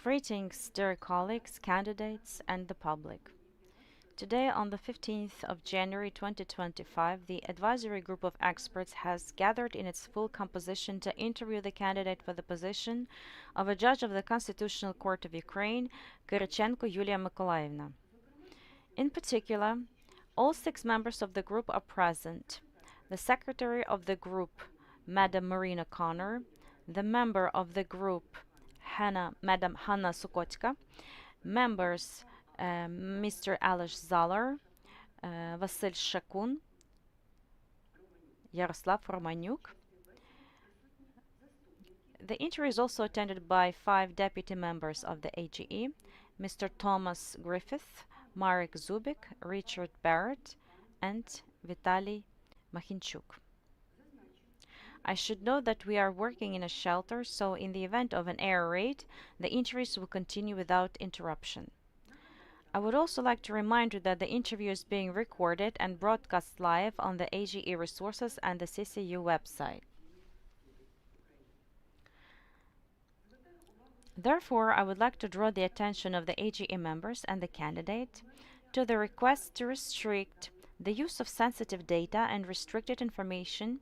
Greetings, dear colleagues, candidates, and the public. Today, on the 15th of January 2025, the advisory group of experts has gathered in its full composition to interview the candidate for the position of a judge of the Constitutional Court of Ukraine, Kyrychenko Yuliia Mykolaievna. In particular, all 6 members of the group are present. The secretary of the group, Madam Marina Connor, the member of the group, Madam Hanna Sukotka, members Mr. Alish Zalar, Vasil Shakun, Yaroslav Romanyuk. The interview is also attended by 5 deputy members of the AGE, Mr. Thomas Griffith, Marek Zubik, Richard Barrett, and Vitaly Machinchuk. I should note that we are working in a shelter, so in the event of an air raid, the interviews will continue without interruption. I would also like to remind you that the interview is being recorded and broadcast live on the AGE resources and the CCU website. Therefore, I would like to draw the attention of the AGE members and the candidate to the request to restrict the use of sensitive data and restricted information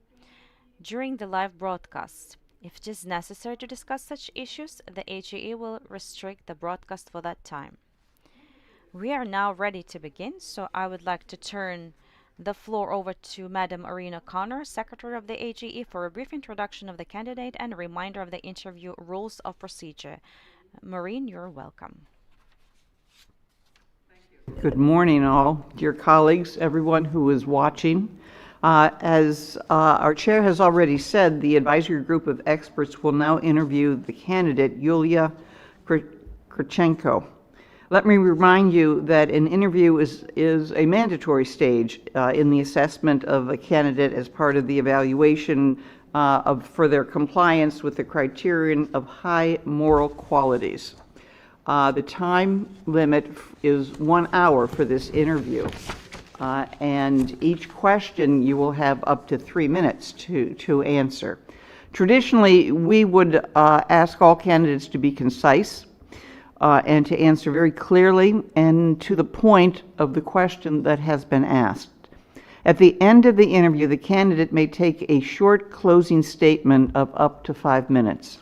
during the live broadcast. If it is necessary to discuss such issues, the AGE will restrict the broadcast for that time. We are now ready to begin, so I would like to turn the floor over to Madam Marina Connor, Secretary of the AGE, for a brief introduction of the candidate and a reminder of the interview rules of procedure. Maureen, you're welcome. Good morning, all dear colleagues, everyone who is watching. As our chair has already said, the advisory group of experts will now interview the candidate, Yuliia Kyrychenko. Let me remind you that an interview is a mandatory stage in the assessment of a candidate as part of the evaluation for their compliance with the criterion of high moral qualities. The time limit is 1 hour for this interview. And each question you will have up to 3 minutes to answer. Traditionally, we would ask all candidates to be concise and to answer very clearly and to the point of the question that has been asked. At the end of the interview, the candidate may take a short closing statement of up to 5 minutes.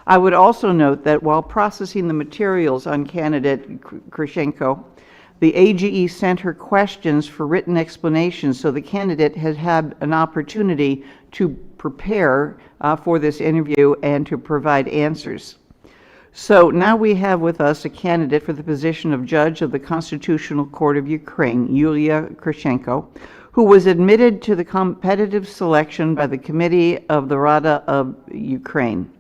I would also note that while processing the materials on candidate Kyrychenko, the AGE sent her questions for written explanations, so the candidate has had an opportunity to prepare for this interview and to provide answers. So now we have with us a candidate for the position of Judge of the Constitutional Court of Ukraine, Yuliia Kyrychenko, who was admitted to the competitive selection by the Committee of the Rada of Ukraine.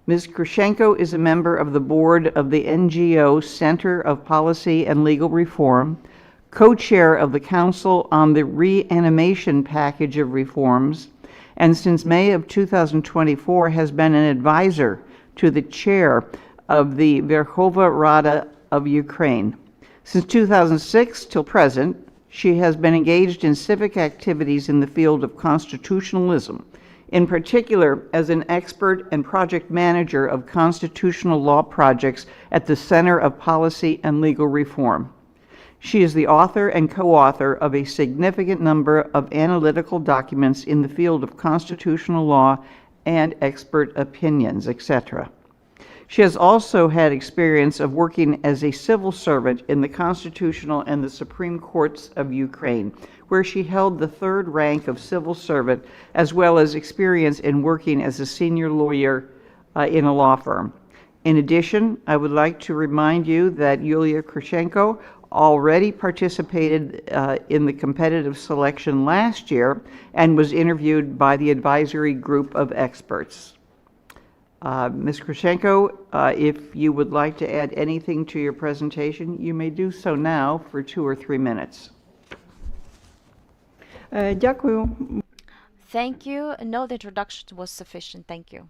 Ms. Kyrychenko is a member of the board of the NGO Center of Policy and Legal Reform, co-chair of the Council on the Reanimation Package of Reforms, and since May of 2024 has been an advisor to the chair of the Verkhovna Rada of Ukraine. Since 2006 till present, she has been engaged in civic activities in the field of constitutionalism, in particular as an expert and project manager of constitutional law projects at the Center of Policy and Legal Reform. She is the author and co-author of a significant number of analytical documents in the field of constitutional law and expert opinions, etc. She has also had experience of working as a civil servant in the Constitutional and the Supreme Courts of Ukraine, where she held the 3rd rank of civil servant, as well as experience in working as a senior lawyer in a law firm. In addition, I would like to remind you that Yuliia Kyrychenko already participated in the competitive selection last year and was interviewed by the advisory group of experts. Ms. Kyrychenko, if you would like to add anything to your presentation, you may do so now for 2 or 3 minutes. Дякую. Thank you. No, the introduction was sufficient. Thank you.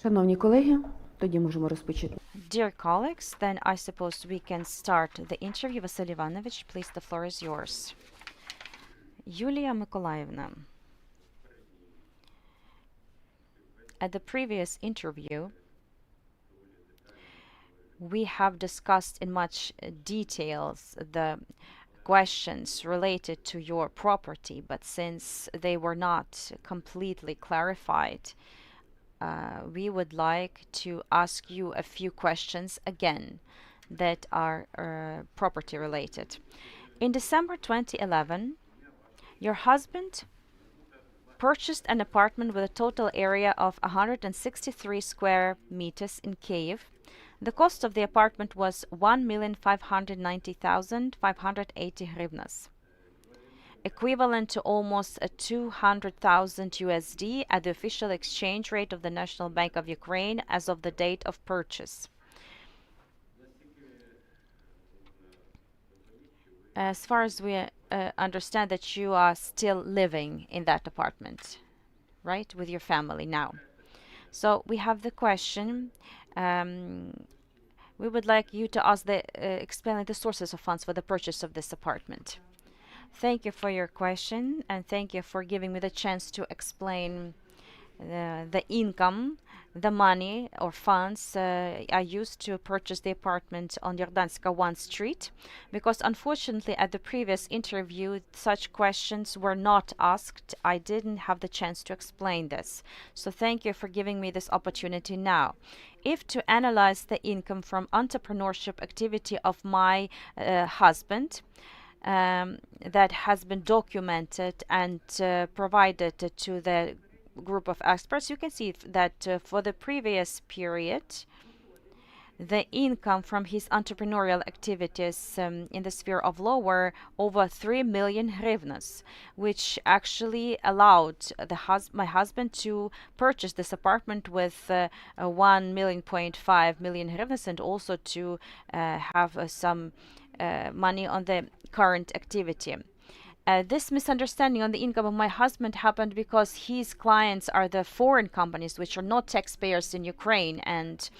Шановні колеги, тоді можемо розпочати. Dear colleagues, then I suppose we can start the interview. Vasil Ivanovich, please, the floor is yours. Yuliia Mykolaievna, At the previous interview, we have discussed in much details the questions related to your property, but since they were not completely clarified, we would like to ask you a few questions again that are property related. In December 2011, your husband purchased an apartment with a total area of 163 square meters in Kyiv. The cost of the apartment was 1,590,580 hryvnias, equivalent to almost 200,000 USD at the official exchange rate of the National Bank of Ukraine as of the date of purchase. As far as we understand that you are still living in that apartment, right, with your family now. So we have the question. We would like you to explain the sources of funds for the purchase of this apartment. Thank you for your question, and thank you for giving me the chance to explain the income, the money or funds I used to purchase the apartment on Jordanska 1 Street, because unfortunately at the previous interview such questions were not asked. I didn't have the chance to explain this. So thank you for giving me this opportunity now. If to analyze the income from entrepreneurship activity of my husband, that has been documented and provided to the group of experts, you can see that for the previous period, the income from his entrepreneurial activities in the sphere of law were over 3 million hryvnias, which actually allowed my husband to purchase this apartment with 1.5 million hryvnias, and also to have some money on the current activity. This misunderstanding on the income of my husband happened because his clients are the foreign companies which are not taxpayers in Ukraine, and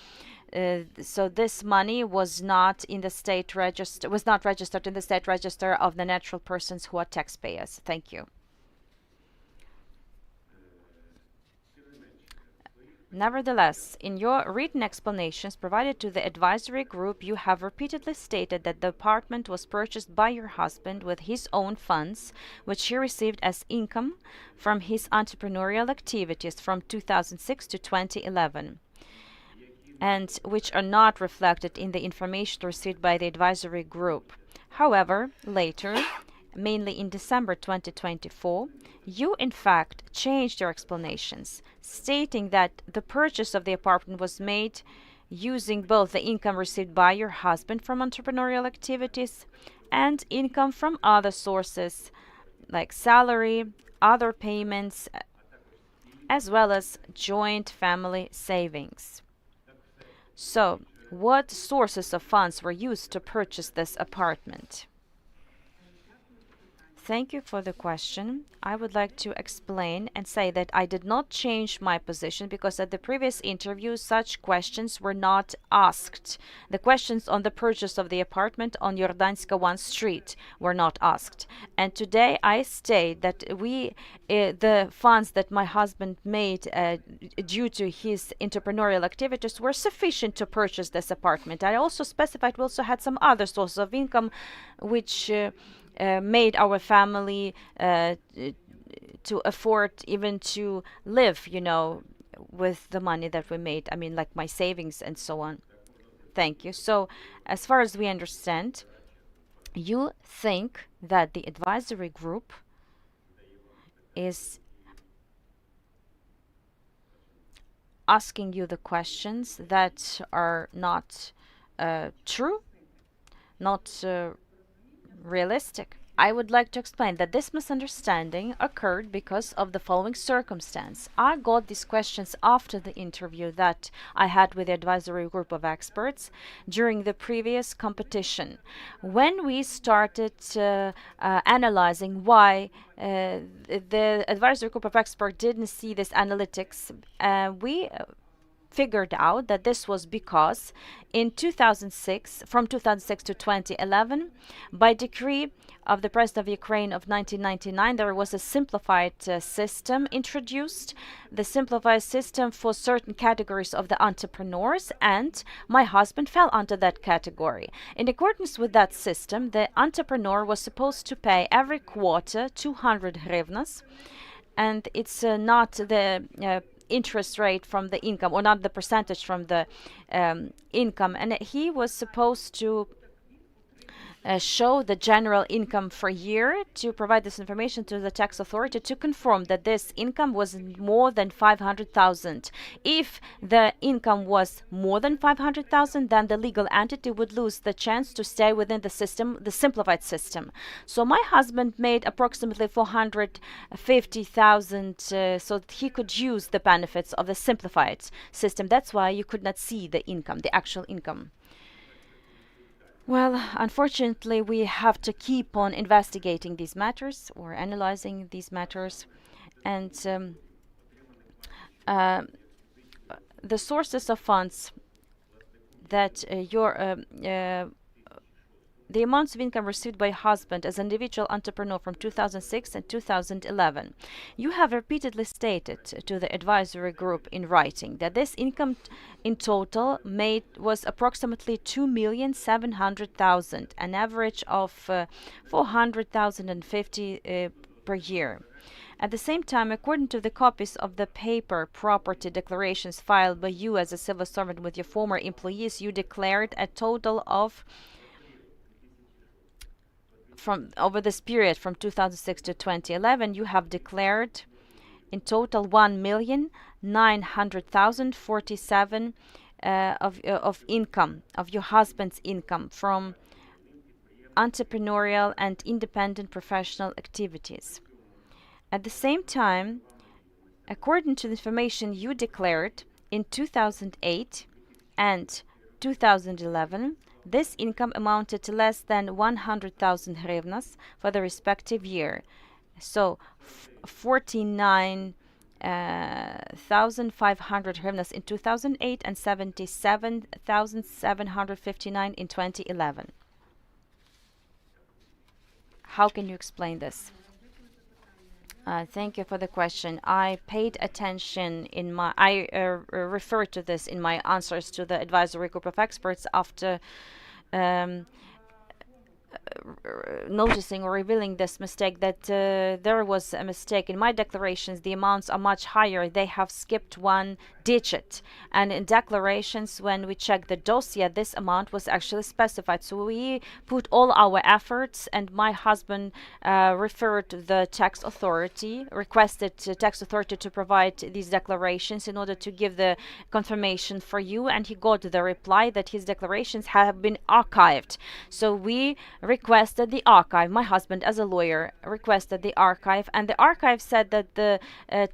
so this money was not in the state register, was not registered in the state register of the natural persons who are taxpayers. Thank you. Nevertheless, in your written explanations provided to the advisory group, you have repeatedly stated that the apartment was purchased by your husband with his own funds, which he received as income from his entrepreneurial activities from 2006 to 2011, and which are not reflected in the information received by the advisory group. However, later, mainly in December 2024, you in fact changed your explanations, stating that the purchase of the apartment was made using both the income received by your husband from entrepreneurial activities and income from other sources like salary, other payments, as well as joint family savings. So, what sources of funds were used to purchase this apartment? Thank you for the question. I would like to explain and say that I did not change my position because at the previous interview such questions were not asked. The questions on the purchase of the apartment on Jordanska 1 Street were not asked. And today I state that the funds that my husband made due to his entrepreneurial activities were sufficient to purchase this apartment. I also specified we also had some other sources of income which made our family to afford even to live, with the money that we made. I mean, like my savings and so on. Thank you. So, as far as we understand, you think that the advisory group is asking you the questions that are not true, not realistic. I would like to explain that this misunderstanding occurred because of the following circumstance. I got these questions after the interview that I had with the advisory group of experts during the previous competition. When we started analyzing why the advisory group of experts didn't see this analytics, we figured out that this was because in 2006, from 2006 to 2011, by decree of the President of Ukraine of 1999, there was a simplified system introduced, the simplified system for certain categories of the entrepreneurs, and my husband fell under that category. In accordance with that system, the entrepreneur was supposed to pay every quarter 200 hryvnias, and it's not the interest rate from the income, or not the percentage from the income, and he was supposed to show the general income for a year, to provide this information to the tax authority to confirm that this income was more than 500,000. If the income was more than 500,000, then the legal entity would lose the chance to stay within the system, the simplified system. So my husband made approximately 450,000 so that he could use the benefits of the simplified system. That's why you could not see the income, the actual income. Well, unfortunately, we have to keep on investigating these matters or analyzing these matters. And the sources of funds that the amounts of income received by husband as an individual entrepreneur from 2006 and 2011. You have repeatedly stated to the advisory group in writing that this income in total was approximately 2,700,000, an average of 400,050 per year. At the same time, according to the copies of the paper property declarations filed by you as a civil servant with your former employees, you declared a total of, over this period from 2006 to 2011, you have declared in total 1,900,047 of income, of your husband's income from entrepreneurial and independent professional activities. At the same time, according to the information you declared in 2008 and 2011, this income amounted to less than 100,000 hryvnias for the respective year. So 49,500 hryvnias in 2008 and 77,759 in 2011. How can you explain this? Thank you for the question. I paid attention I referred to this in my answers to the advisory group of experts after noticing or revealing this mistake, that there was a mistake in my declarations. The amounts are much higher. They have skipped one digit, and in declarations, when we checked the dossier, this amount was actually specified. So we put all our efforts, and my husband referred to the tax authority, requested the tax authority to provide these declarations in order to give the confirmation for you, and he got the reply that his declarations have been archived. So we requested the archive. My husband, as a lawyer, requested the archive, and the archive said that the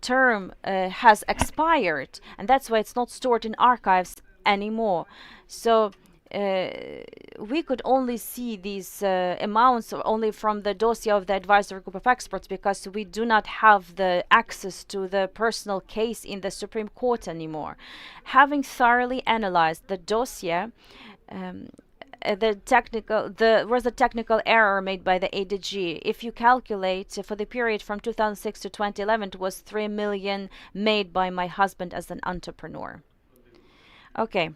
term has expired, and that's why it's not stored in archives anymore. So we could only see these amounts only from the dossier of the advisory group of experts, because we do not have the access to the personal case in the Supreme Court anymore. Having thoroughly analyzed the dossier, there was a technical error made by the ADG. If you calculate for the period from 2006 to 2011, it was 3 million made by my husband as an entrepreneur. Okay.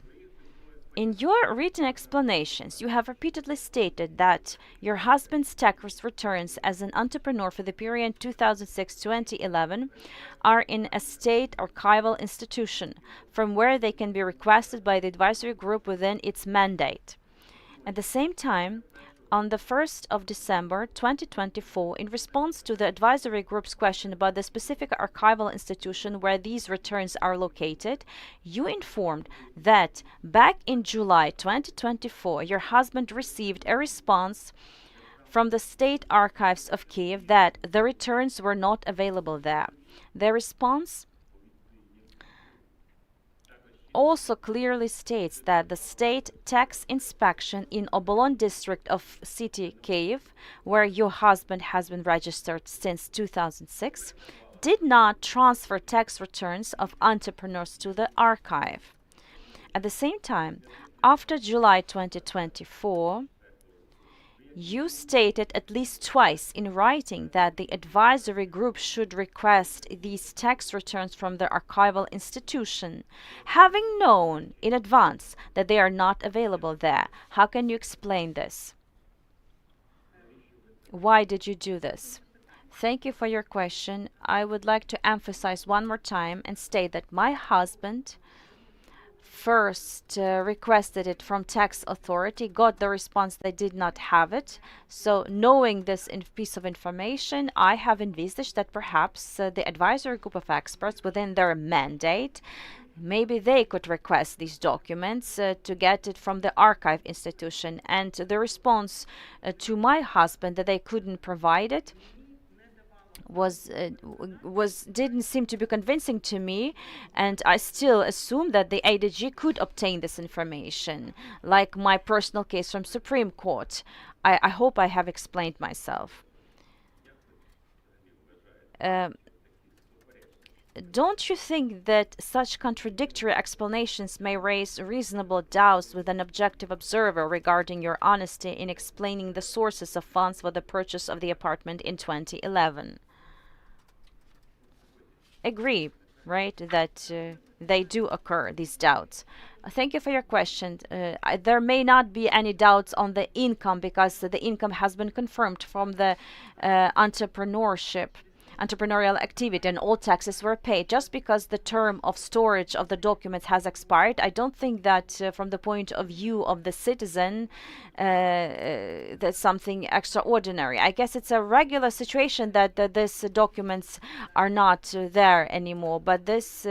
In your written explanations, you have repeatedly stated that your husband's tax returns as an entrepreneur for the period 2006-2011 are in a state archival institution, from where they can be requested by the advisory group within its mandate. At the same time, on the 1st of December 2024, in response to the advisory group's question about the specific archival institution where these returns are located, you informed that back in July 2024, your husband received a response from the State Archives of Kiev that the returns were not available there. The response also clearly states that the state tax inspection in Obolon district of city Kyiv, where your husband has been registered since 2006, did not transfer tax returns of entrepreneurs to the archive. At the same time, after July 2024, you stated at least twice in writing that the advisory group should request these tax returns from the archival institution, having known in advance that they are not available there. How can you explain this? Why did you do this? Thank you for your question. I would like to emphasize one more time and state that my husband first requested it from tax authority, got the response they did not have it. So knowing this piece of information, I have envisaged that perhaps the advisory group of experts within their mandate, maybe they could request these documents to get it from the archive institution. And the response to my husband that they couldn't provide it didn't seem to be convincing to me, and I still assume that the ADG could obtain this information, like my personal case from Supreme Court. I hope I have explained myself. Don't you think that such contradictory explanations may raise reasonable doubts with an objective observer regarding your honesty in explaining the sources of funds for the purchase of the apartment in 2011? Agree, right, that they do occur, these doubts. Thank you for your question. There may not be any doubts on the income because the income has been confirmed from the entrepreneurial activity, and all taxes were paid. Just because the term of storage of the documents has expired, I don't think that from the point of view of the citizen that's something extraordinary. I guess it's a regular situation that these documents are not there anymore, but this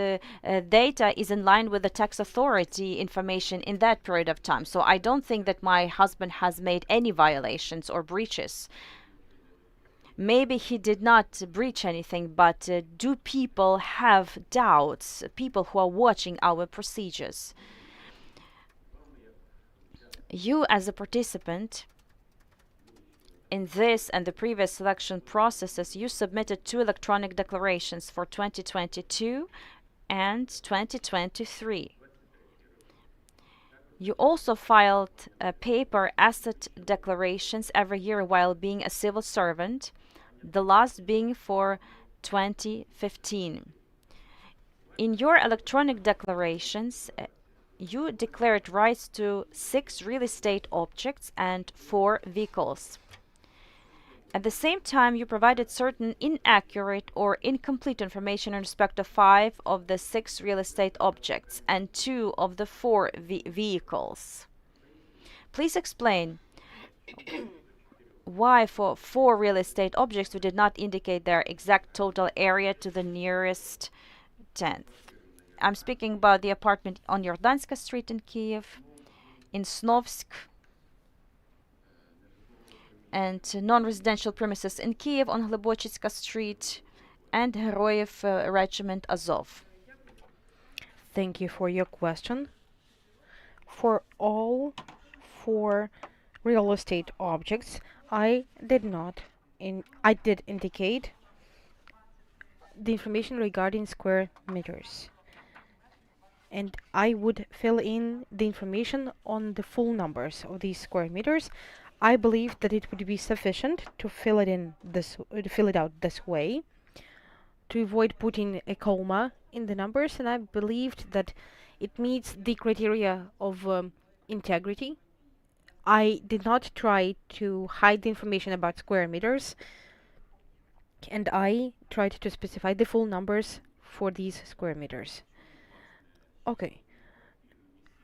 data is in line with the tax authority information in that period of time. So I don't think that my husband has made any violations or breaches. Maybe he did not breach anything, but do people have doubts, people who are watching our procedures? You, as a participant in this and the previous selection processes, you submitted 2 electronic declarations for 2022 and 2023. You also filed paper asset declarations every year while being a civil servant, the last being for 2015. In your electronic declarations, you declared rights to 6 real estate objects and 4 vehicles. At the same time, you provided certain inaccurate or incomplete information in respect of 5 of the 6 real estate objects and 2 of the 4 vehicles. Please explain why for 4 real estate objects you did not indicate their exact total area to the nearest tenth. I'm speaking about the apartment on Yordanska Street in Kiev, in Snovsk, and non-residential premises in Kiev on Hlebochitska Street, and Heroyev Regiment Azov. Thank you for your question. For all 4 real estate objects, I did indicate the information regarding square meters. And I would fill in the information on the full numbers of these square meters. I believe that it would be sufficient to fill it out this way, to avoid putting a comma in the numbers, and I believed that it meets the criteria of integrity. I did not try to hide the information about square meters, and I tried to specify the full numbers for these square meters. Okay.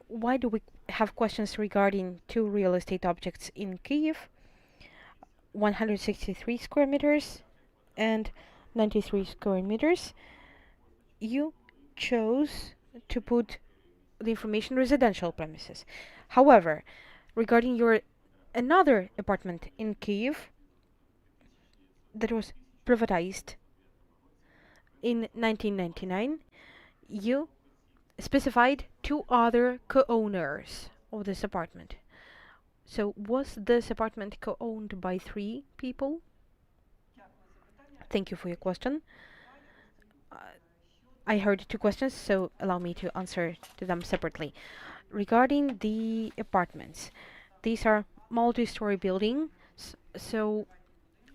Why do we have questions regarding 2 real estate objects in Kiev? 163 square meters and 93 square meters. You chose to put the information residential premises. However, regarding your another apartment in Kiev that was privatized in 1999, you specified 2 other co-owners of this apartment. So was this apartment co-owned by 3 people? Thank you for your question. I heard two questions, so allow me to answer to them separately. Regarding the apartments, these are multi-story buildings, so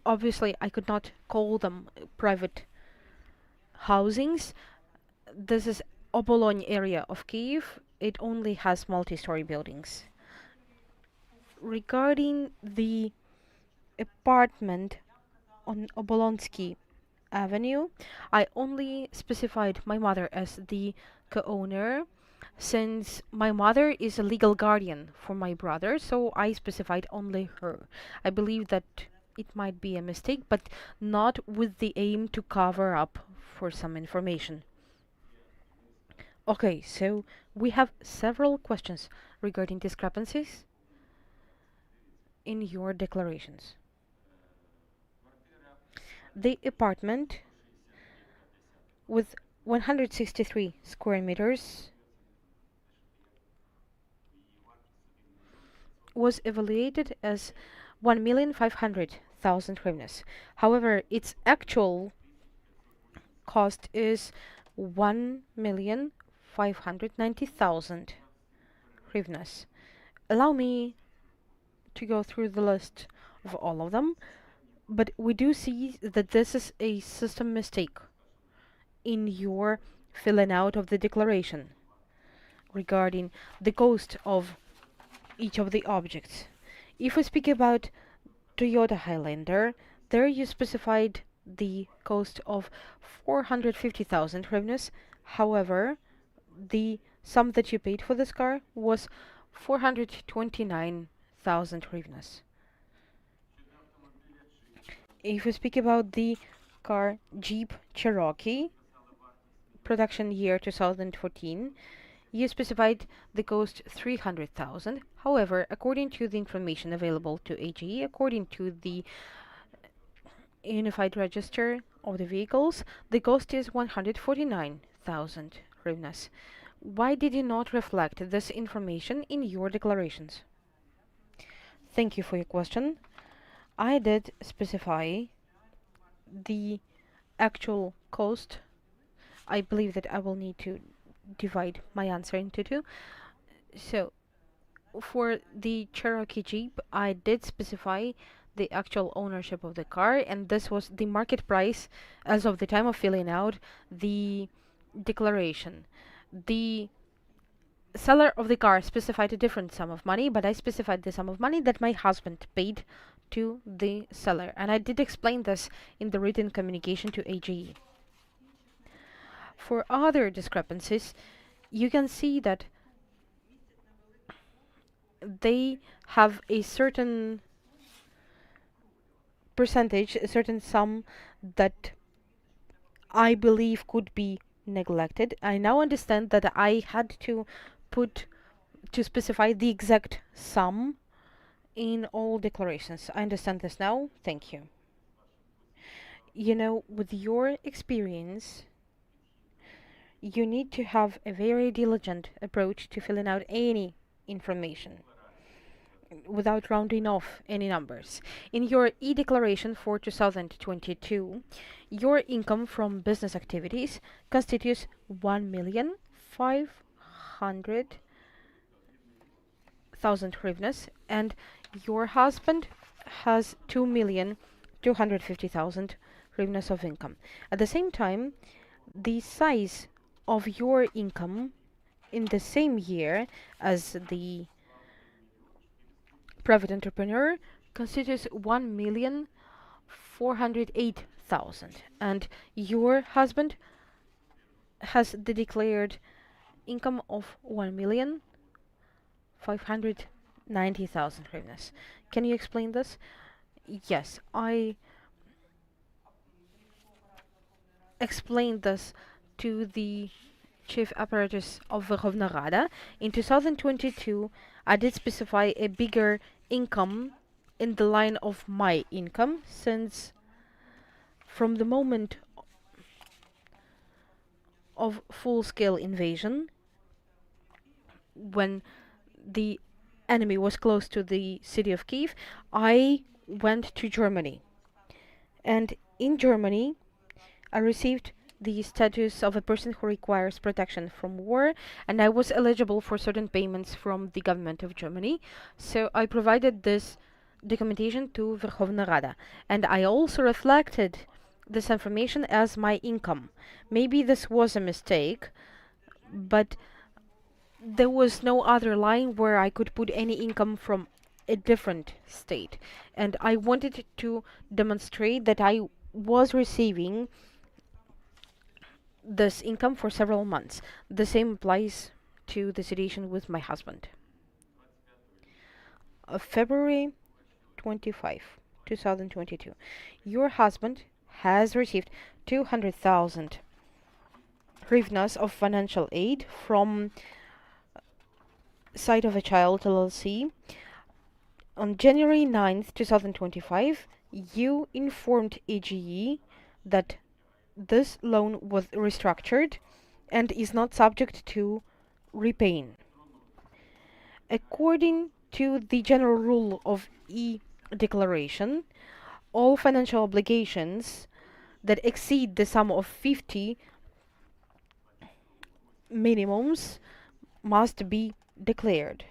obviously I could not call them private housings. This is Obolon area of Kyiv. It only has multi-story buildings. Regarding the apartment on Obolonsky Avenue, I only specified my mother as the co-owner since my mother is a legal guardian for my brother, so I specified only her. I believe that it might be a mistake, but not with the aim to cover up for some information. Okay, so we have several questions regarding discrepancies in your declarations. The apartment with 163 square meters was evaluated as 1,500,000 hryvnias. However, its actual cost is 1,590,000 hryvnias. Allow me to go through the list of all of them, but we do see that this is a system mistake in your filling out of the declaration regarding the cost of each of the objects. If we speak about Toyota Highlander, there you specified the cost of 450,000 hryvnias. However, the sum that you paid for this car was 429,000 hryvnias. If we speak about the car Jeep Cherokee, production year 2014, you specified the cost 300,000. However, according to the information available to AGE, according to the Unified Register of the Vehicles, the cost is 149,000 hryvnias. Why did you not reflect this information in your declarations? Thank you for your question. I did specify the actual cost. I believe that I will need to divide my answer into two. So, for the Cherokee Jeep, I did specify the actual ownership of the car, and this was the market price as of the time of filling out the declaration. The seller of the car specified a different sum of money, but I specified the sum of money that my husband paid to the seller, and I did explain this in the written communication to AGE. For other discrepancies, you can see that they have a certain percentage, a certain sum that I believe could be neglected. I now understand that I had to specify the exact sum in all declarations. I understand this now. Thank you. You know, with your experience, you need to have a very diligent approach to filling out any information without rounding off any numbers. In your e-declaration for 2022, your income from business activities constitutes 1,500,000 hryvnias, and your husband has 2,250,000 hryvnias of income. At the same time, the size of your income in the same year as the private entrepreneur constitutes 1,408,000, and your husband has the declared income of 1,590,000 hryvnias. Can you explain this? Yes, I explained this to the chief apparatus of Verkhovna Rada. In 2022, I did specify a bigger income in the line of my income, since from the moment of full-scale invasion, when the enemy was close to the city of Kiev, I went to Germany. And in Germany, I received the status of a person who requires protection from war, and I was eligible for certain payments from the government of Germany. So I provided this documentation to Verkhovna Rada, and I also reflected this information as my income. Maybe this was a mistake, but there was no other line where I could put any income from a different state. And I wanted to demonstrate that I was receiving this income for several months. The same applies to the situation with my husband. February 25, 2022. Your husband has received 200,000 hryvnias of financial aid from Site of a Child LLC. On January 9th, 2025, you informed AGE that this loan was restructured and is not subject to repaying. According to the general rule of e-declaration, all financial obligations that exceed the sum of 50 minimums must be declared.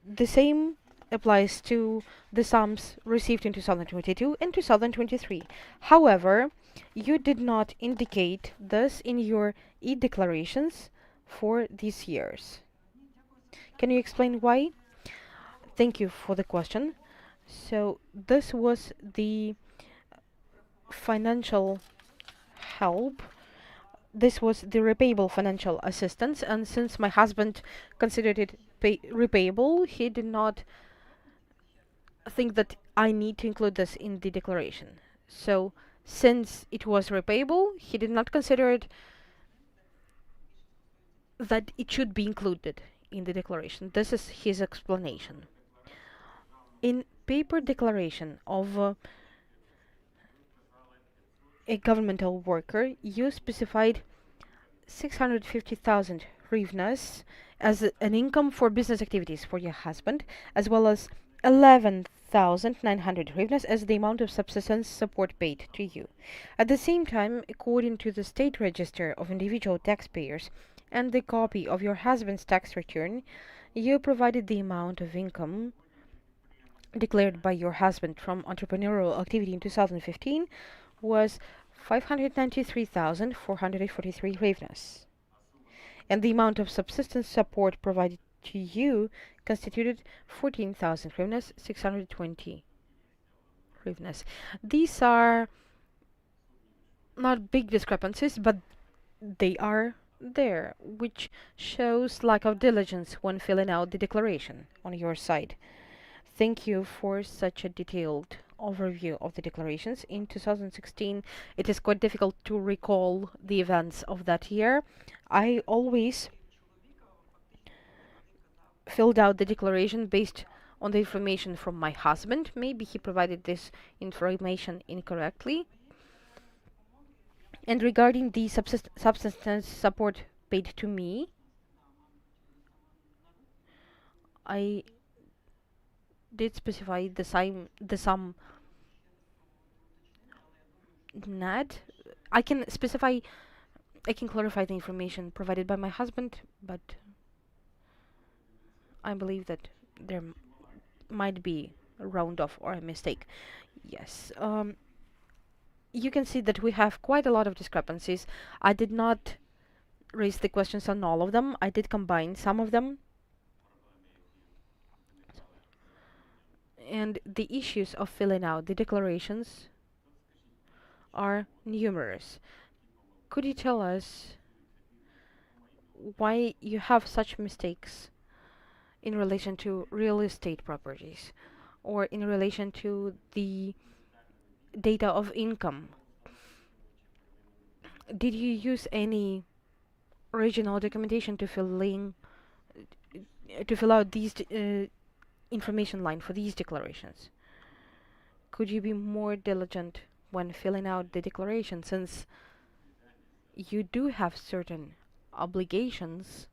The same applies to the sums received in 2022 and 2023. However, you did not indicate this in your e-declarations for these years. Can you explain why? Thank you for the question. So this was the financial help. This was the repayable financial assistance, and since my husband considered it repayable, he did not think that I need to include this in the declaration. So since it was repayable, he did not consider it that it should be included in the declaration. This is his explanation. In paper declaration of a governmental worker, you specified 650,000 hryvnias as an income for business activities for your husband, as well as 11,900 hryvnias as the amount of subsistence support paid to you. At the same time, according to the State Register of Individual Taxpayers and the copy of your husband's tax return, you provided the amount of income declared by your husband from entrepreneurial activity in 2015 was 593,443 hryvnias, and the amount of subsistence support provided to you constituted 14,000 hryvnias, 620 hryvnias. These are not big discrepancies, but they are there, which shows lack of diligence when filling out the declaration on your side. Thank you for such a detailed overview of the declarations. In 2016, it is quite difficult to recall the events of that year. I always filled out the declaration based on the information from my husband. Maybe he provided this information incorrectly. And regarding the subsistence support paid to me, I did specify the sum net. I can clarify the information provided by my husband, but I believe that there might be a round off or a mistake. Yes. You can see that we have quite a lot of discrepancies. I did not raise the questions on all of them. I did combine some of them. And the issues of filling out the declarations are numerous. Could you tell us why you have such mistakes in relation to real estate properties or in relation to the data of income? Did you use any original documentation to fill out these information line for these declarations? Could you be more diligent when filling out the declaration, since you do have certain obligations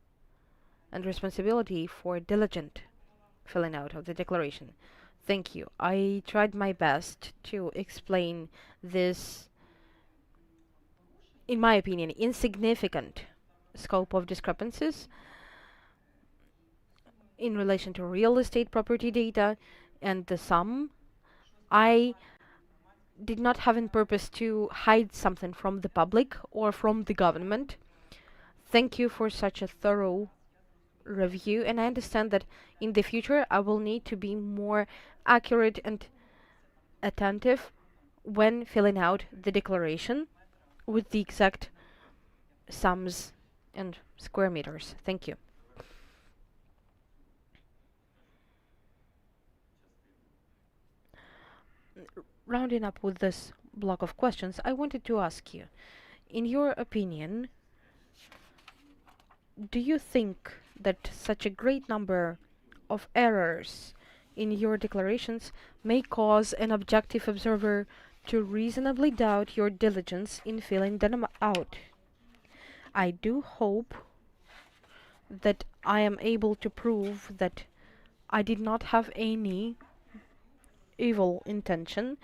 and responsibility for diligent filling out of the declaration? Thank you. I tried my best to explain this in my opinion, insignificant scope of discrepancies in relation to real estate property data, and the sum, I did not have in purpose to hide something from the public or from the government. Thank you for such a thorough review, and I understand that in the future I will need to be more accurate and attentive when filling out the declaration with the exact sums and square meters. Thank you. Rounding up with this block of questions, I wanted to ask you, in your opinion, do you think that such a great number of errors in your declarations may cause an objective observer to reasonably doubt your diligence in filling them out? I do hope that I am able to prove that I did not have any evil intention.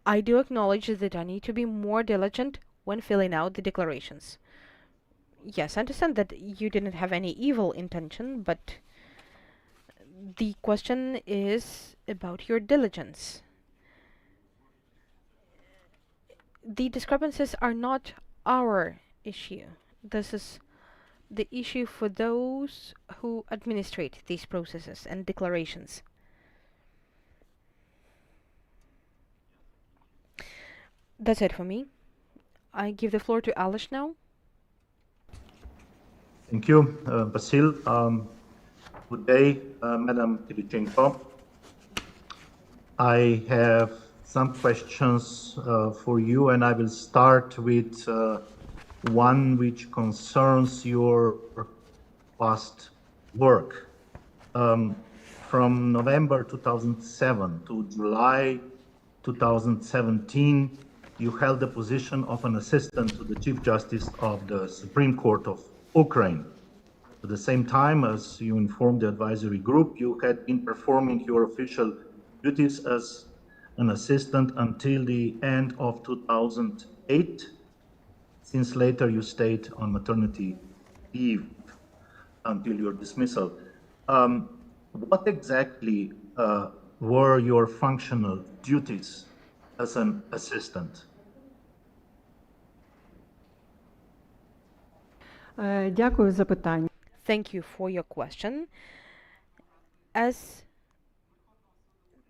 I do acknowledge that I need to be more diligent when filling out the declarations. Yes, I understand that you didn't have any evil intention, but the question is about your diligence. The discrepancies are not our issue. This is the issue for those who administrate these processes and declarations. That's it for me. I give the floor to Alish now. Thank you, Vasil. Good day, Madam Kyrychenko. I have some questions for you, and I will start with one which concerns your past work. From November 2007 to July 2017, you held the position of an assistant to the Chief Justice of the Supreme Court of Ukraine. At the same time, as you informed the advisory group, you had been performing your official duties as an assistant until the end of 2008, since later you stayed on maternity leave until your dismissal. What exactly were your functional duties as an assistant? Дякую за питання. Thank you for your question. As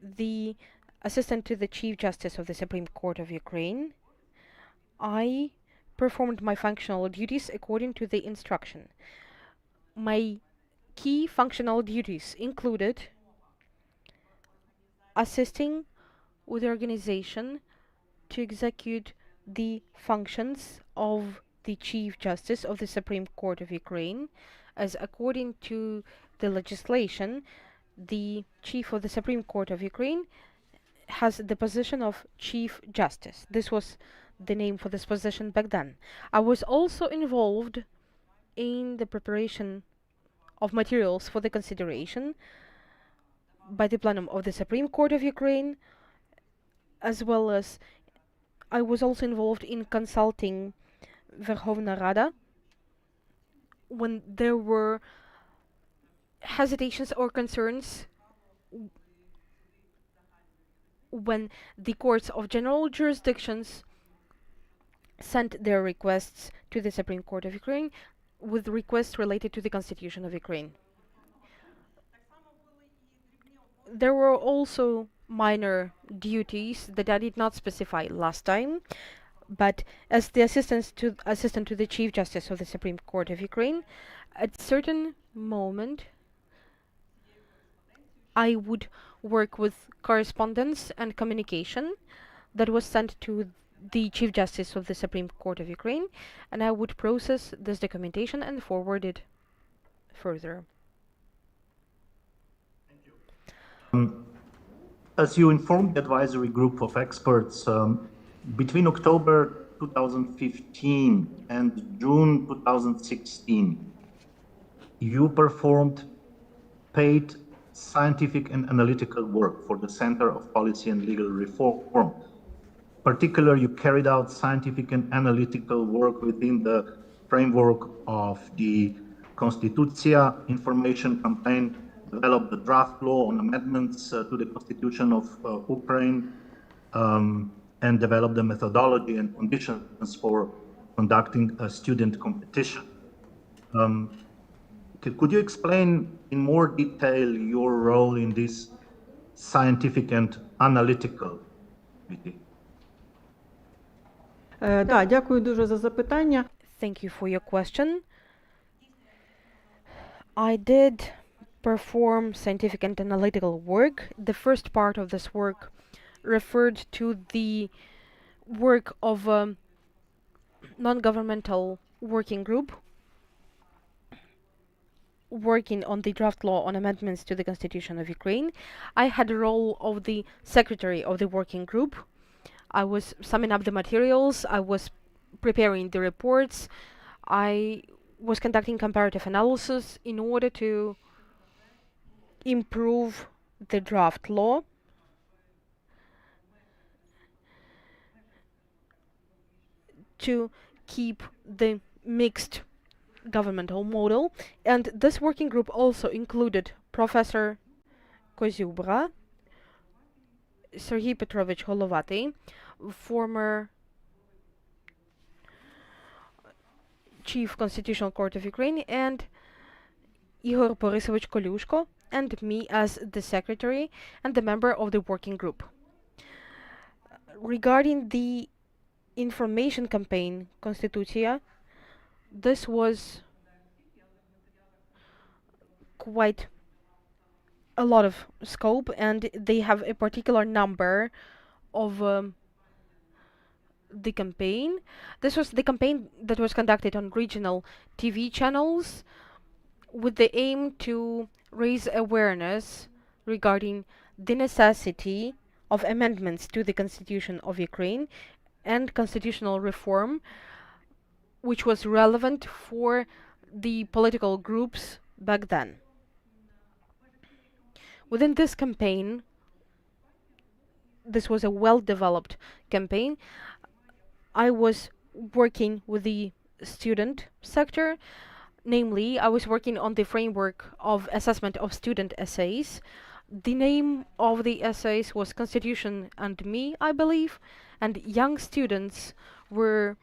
the assistant to the Chief Justice of the Supreme Court of Ukraine, I performed my functional duties according to the instruction. My key functional duties included assisting with the organization to execute the functions of the Chief Justice of the Supreme Court of Ukraine, as according to the legislation, the Chief of the Supreme Court of Ukraine has the position of Chief Justice. This was the name for this position back then. I was also involved in the preparation of materials for the consideration by the plenum of the Supreme Court of Ukraine, as well as I was also involved in consulting Verkhovna Rada when there were hesitations or concerns when the courts of general jurisdictions sent their requests to the Supreme Court of Ukraine with requests related to the Constitution of Ukraine. There were also minor duties that I did not specify last time, but as the assistant to the Chief Justice of the Supreme Court of Ukraine, at certain moment I would work with correspondence and communication that was sent to the Chief Justice of the Supreme Court of Ukraine, and I would process this documentation and forward it further. As you informed the advisory group of experts, between October 2015 and June 2016, you performed paid scientific and analytical work for the Center of Policy and Legal Reform. particular, you carried out scientific and analytical work within the framework of the Constituția information campaign, developed the draft law on amendments to the Constitution of Ukraine, and developed the methodology and conditions for conducting a student competition. Could you explain in more detail your role in this scientific and analytical activity? Да, дякую дуже за запитання. Thank you for your question. I did perform scientific and analytical work. The first part of this work referred to the work of a non-governmental working group working on the draft law on amendments to the Constitution of Ukraine. I had the role of the secretary of the working group. I was summing up the materials, I was preparing the reports, I was conducting comparative analysis in order to improve the draft law to keep the mixed governmental model. And this working group also included Professor Kozyubra, Sergei Petrovich Holovatý, former Chief Constitutional Court of Ukraine, and Igor Borisovich Kolyushko, and me as the secretary and the member of the working group. Regarding the information campaign Constituția, this was quite a lot of scope, and they have a particular number of the campaign. This was the campaign that was conducted on regional TV channels with the aim to raise awareness regarding the necessity of amendments to the Constitution of Ukraine and constitutional reform, which was relevant for the political groups back then. Within this campaign, this was a well-developed campaign. I was working with the student sector, namely, I was working on the framework of assessment of student essays. The name of the essays was Constitution and Me, I believe, and young students were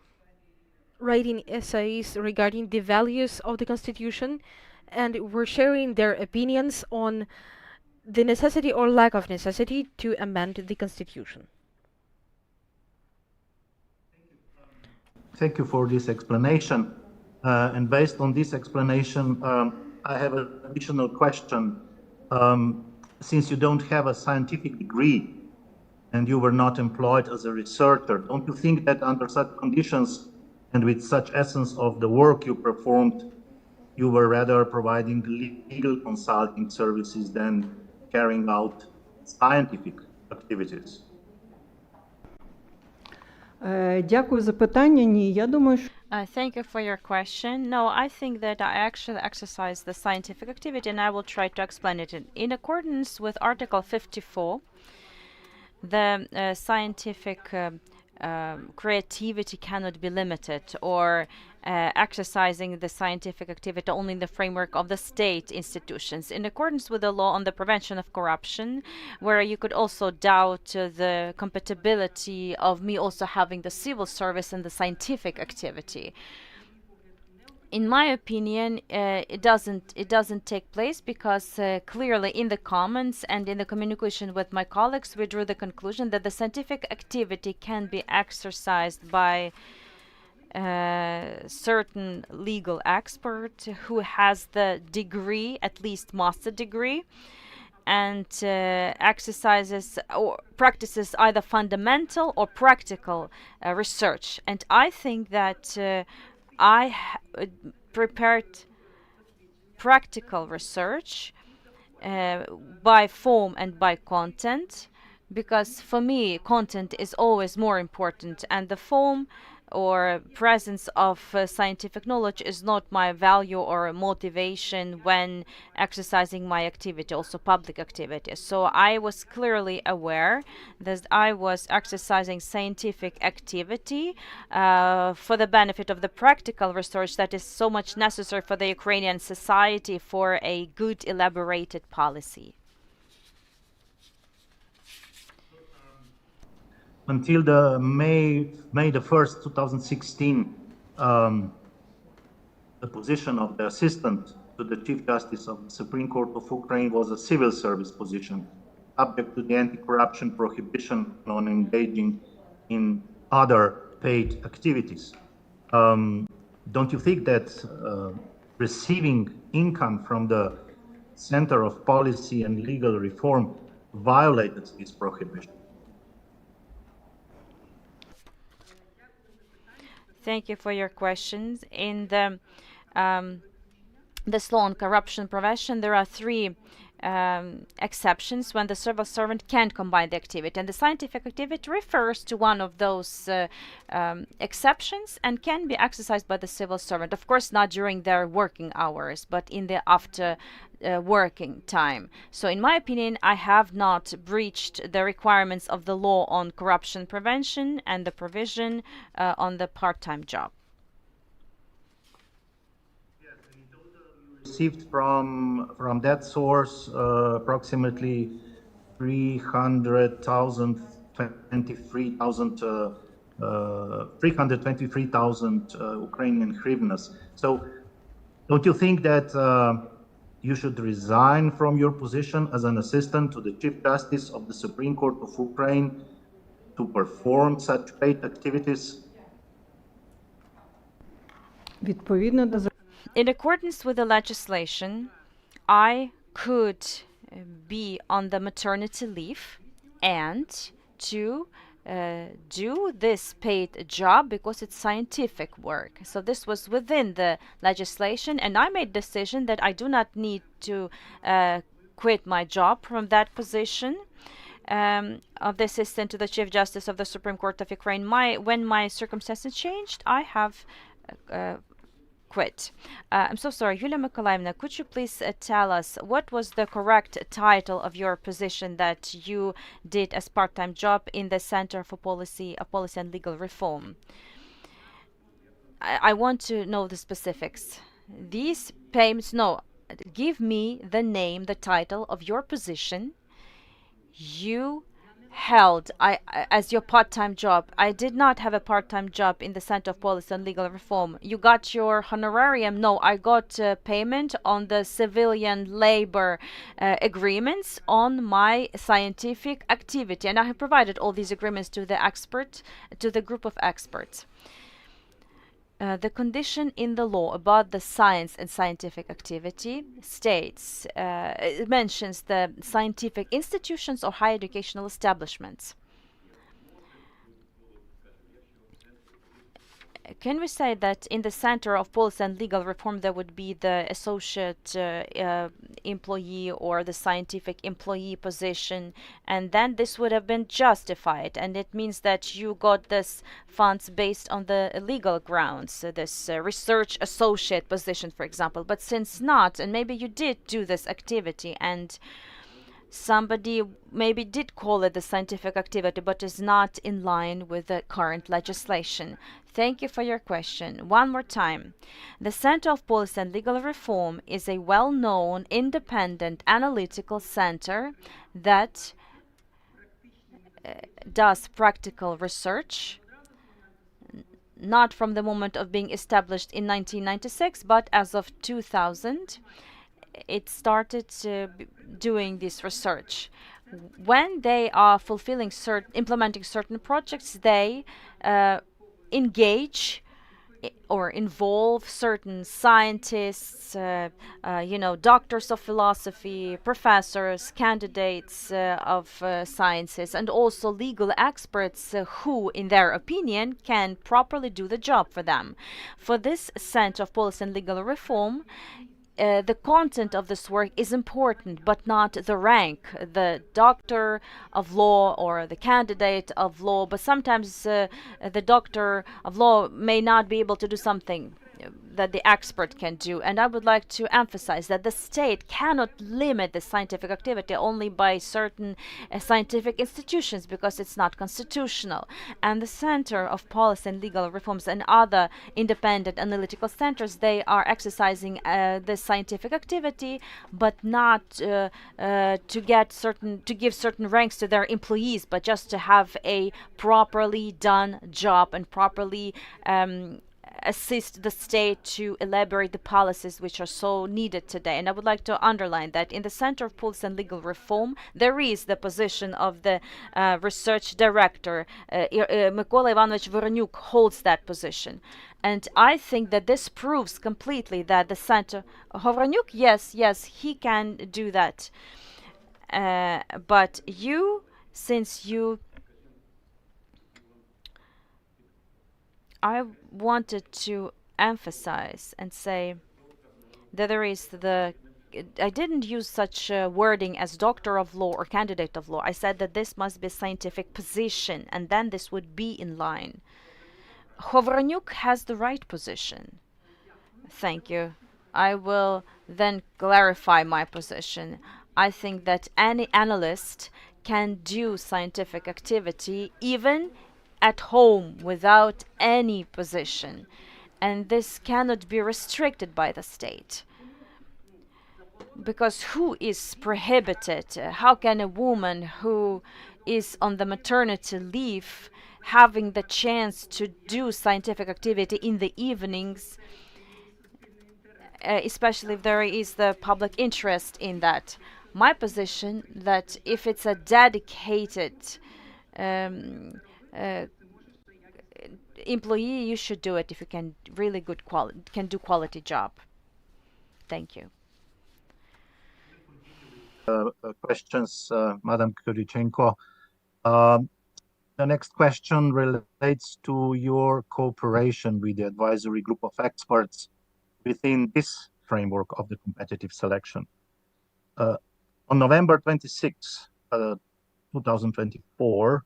writing essays regarding the values of the Constitution and were sharing their opinions on the necessity or lack of necessity to amend the Constitution. Thank you for this explanation. And based on this explanation, I have an additional question. Since you don't have a scientific degree and you were not employed as a researcher, don't you think that under such conditions and with such essence of the work you performed, you were rather providing legal consulting services than carrying out scientific activities? Дякую за питання. Ні, я думаю, що Thank you for your question. No, I think that I actually exercise the scientific activity, and I will try to explain it. In accordance with Article 54, the scientific creativity cannot be limited, or exercising the scientific activity only in the framework of the state institutions. In accordance with the law on the prevention of corruption, where you could also doubt the compatibility of me also having the civil service and the scientific activity. In my opinion, it doesn't take place because clearly in the comments and in the communication with my colleagues, we drew the conclusion that the scientific activity can be exercised by certain legal expert who has the degree, at least master degree, and exercises or practices either fundamental or practical research. And I think that I prepared practical research by form and by content, because for me content is always more important, and the form or presence of scientific knowledge is not my value or motivation when exercising my activity, also public activity. So I was clearly aware that I was exercising scientific activity for the benefit of the practical research that is so much necessary for the Ukrainian society for a good elaborated policy. Until the May the 1st, 2016, the position of the assistant to the Chief Justice of the Supreme Court of Ukraine was a civil service position, subject to the anti-corruption prohibition on engaging in other paid activities. Don't you think that receiving income from the Center of Policy and Legal Reform violated this prohibition? Thank you for your questions. In this law on corruption prevention, there are three exceptions when the civil servant can combine the activity, and the scientific activity refers to one of those exceptions and can be exercised by the civil servant, of course not during their working hours, but in the after working time. So in my opinion, I have not breached the requirements of the law on corruption prevention and the provision on the part-time job. Received from that source approximately 323,000 Ukrainian hryvnias. So don't you think that you should resign from your position as an assistant to the Chief Justice of the Supreme Court of Ukraine to perform such paid activities? Відповідно до In accordance with the legislation, I could be on the maternity leave and to do this paid job because it's scientific work. So this was within the legislation, and I made decision that I do not need to quit my job from that position of the assistant to the Chief Justice of the Supreme Court of Ukraine. When my circumstances changed, I have quit. I'm so sorry, Yuliia Mykolaievna, could you please tell us what was the correct title of your position that you did as part-time job in the Center for Policy and Legal Reform? I want to know the specifics. These payments, no, give me the name, the title of your position you held as your part-time job. I did not have a part-time job in the Center of Policy and Legal Reform. You got your honorarium? No, I got payment on the civilian labor agreements on my scientific activity, and I have provided all these agreements to the group of experts. The condition in the law about the science and scientific activity states, it mentions the scientific institutions or higher educational establishments. Can we say that in the Center of Policy and Legal Reform there would be the associate employee or the scientific employee position, and then this would have been justified, and it means that you got this funds based on the legal grounds, this research associate position, for example. But since not, and maybe you did do this activity and somebody maybe did call it the scientific activity, but is not in line with the current legislation. Thank you for your question. One more time. The Center of Policy and Legal Reform is a well-known, independent, analytical center that does practical research, not from the moment of being established in 1996, but as of 2000. It started doing this research. When they are implementing certain projects, they engage or involve certain scientists, doctors of philosophy, professors, candidates of sciences, and also legal experts who, in their opinion, can properly do the job for them. For this Center of Policy and Legal Reform, the content of this work is important, but not the rank, the doctor of law or the candidate of law. But sometimes the doctor of law may not be able to do something that the expert can do. And I would like to emphasize that the state cannot limit the scientific activity only by certain scientific institutions, because it's not constitutional. And the Center of Policy and Legal Reforms and other independent analytical centers, they are exercising the scientific activity, but not to give certain ranks to their employees, but just to have a properly done job and properly assist the state to elaborate the policies which are so needed today. And I would like to underline that in the Center of Policy and Legal Reform, there is the position of the research director. Mykola Ivanovich Voronyuk holds that position. And I think that this proves completely that the Center... Voronyuk, yes, he can do that. But you, since you... I wanted to emphasize and say that there is the... I didn't use such wording as doctor of law or candidate of law. I said that this must be a scientific position, and then this would be in line. Hovranyuk has the right position. Thank you. I will then clarify my position. I think that any analyst can do scientific activity even at home without any position, and this cannot be restricted by the state. Because who is prohibited? How can a woman who is on the maternity leave having the chance to do scientific activity in the evenings, especially if there is the public interest in that? My position that if it's a dedicated employee, you should do it if you can really can do quality job. Thank you. Questions, Madam Kyrychenko. The next question relates to your cooperation with the advisory group of experts within this framework of the competitive selection. On November 26, 2024,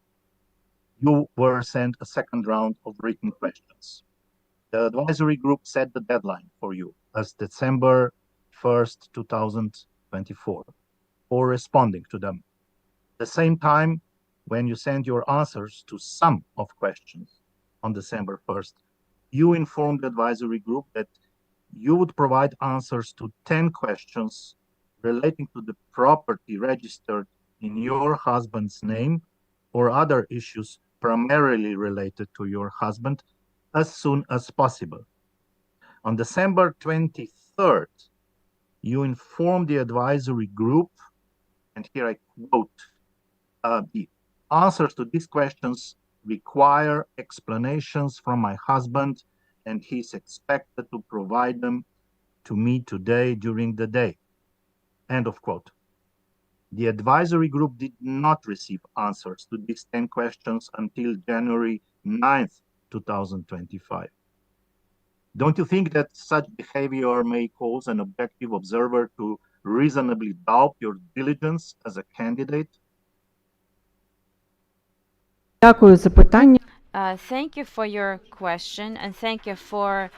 you were sent a second round of written questions. The advisory group set the deadline for you as December 1st, 2024, for responding to them. At the same time, when you sent your answers to some of questions on December 1st, you informed the advisory group that you would provide answers to 10 questions relating to the property registered in your husband's name or other issues primarily related to your husband as soon as possible. On December 23rd, you informed the advisory group, and here I quote, the answers to these questions require explanations from my husband, and he's expected to provide them to me today during the day. End of quote. The advisory group did not receive answers to these 10 questions until January 9th, 2025. Don't you think that such behavior may cause an objective observer to reasonably doubt your diligence as a candidate? Дякую за питання. Thank you for your question, and thank you for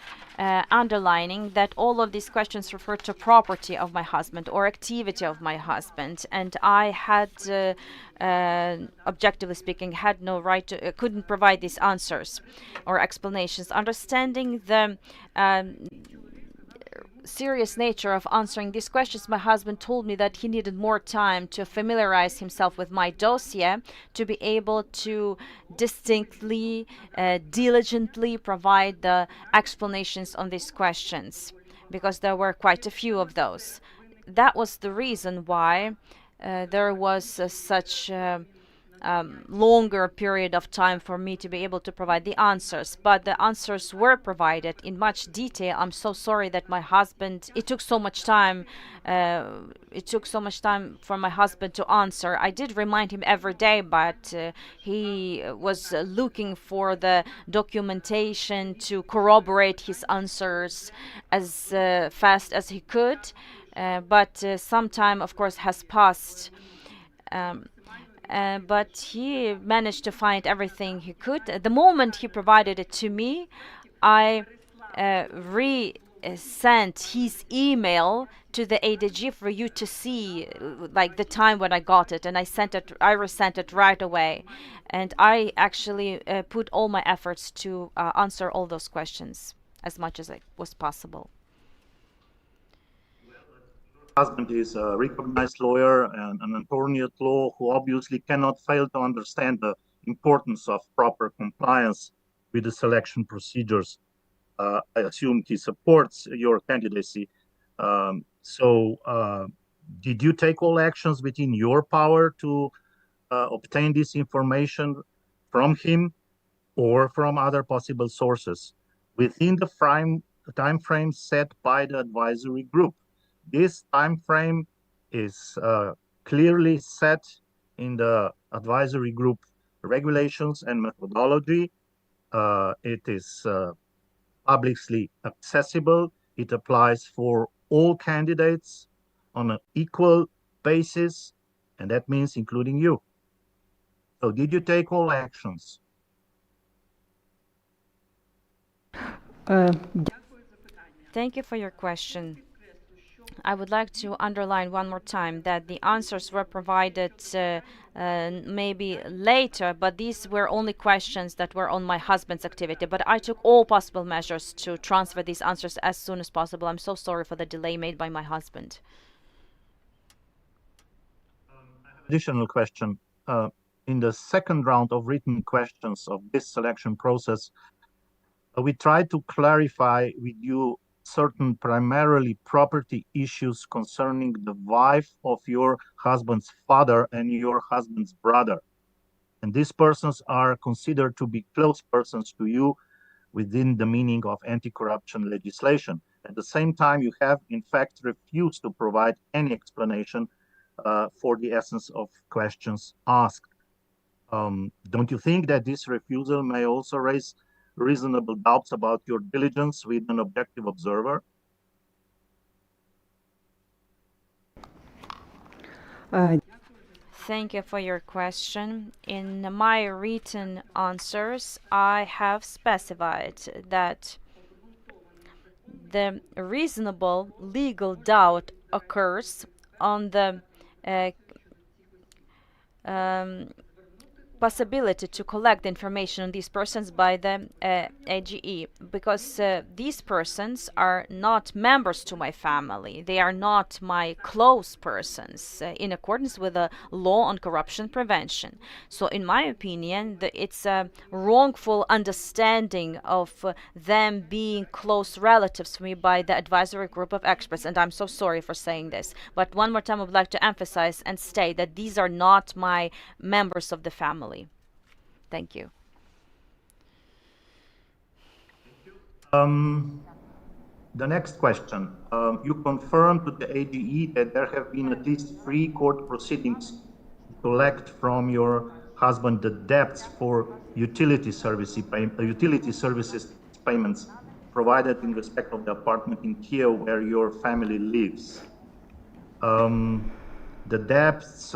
underlining that all of these questions refer to property of my husband or activity of my husband, and I had, objectively speaking, had no right to, couldn't provide these answers or explanations. Understanding the serious nature of answering these questions, my husband told me that he needed more time to familiarize himself with my dossier to be able to distinctly, diligently provide the explanations on these questions, because there were quite a few of those. That was the reason why there was such longer period of time for me to be able to provide the answers, but the answers were provided in much detail. I'm so sorry that my husband, it took so much time. It took so much time for my husband to answer. I did remind him every day, but he was looking for the documentation to corroborate his answers as fast as he could. But some time, of course, has passed. Um, but he managed to find everything he could. The moment he provided it to me, I re-sent his email to the ADG for you to see, like the time when I got it, and I resent it right away, and I actually put all my efforts to answer all those questions as much as it was possible. Husband is a recognized lawyer and an attorney at law who obviously cannot fail to understand the importance of proper compliance with the selection procedures. I assume he supports your candidacy. Did you take all actions within your power to obtain this information from him or from other possible sources within the time frame set by the advisory group? This time frame is clearly set in the advisory group regulations and methodology. It is publicly accessible. It applies for all candidates on an equal basis, and that means including you. So did you take all actions? Thank you for your question. I would like to underline one more time that the answers were provided maybe later, but these were only questions that were on my husband's activity. But I took all possible measures to transfer these answers as soon as possible. I'm so sorry for the delay made by my husband. Additional question. In the second round of written questions of this selection process, we tried to clarify with you certain primarily property issues concerning the wife of your husband's father and your husband's brother. And these persons are considered to be close persons to you within the meaning of anti-corruption legislation. At the same time, you have in fact refused to provide any explanation for the essence of questions asked. Don't you think that this refusal may also raise reasonable doubts about your diligence with an objective observer? Thank you for your question. In my written answers, I have specified that the reasonable legal doubt occurs on the possibility to collect the information on these persons by the AGE, because these persons are not members to my family. They are not my close persons in accordance with the law on corruption prevention. So in my opinion, it's a wrongful understanding of them being close relatives to me by the advisory group of experts, and I'm so sorry for saying this. But one more time I would like to emphasize and state that these are not my members of the family. Thank you. The next question. You confirmed to the AGE that there have been at least 3 court proceedings to collect from your husband the debts for utility services payments provided in respect of the apartment in Kiev where your family lives. The debts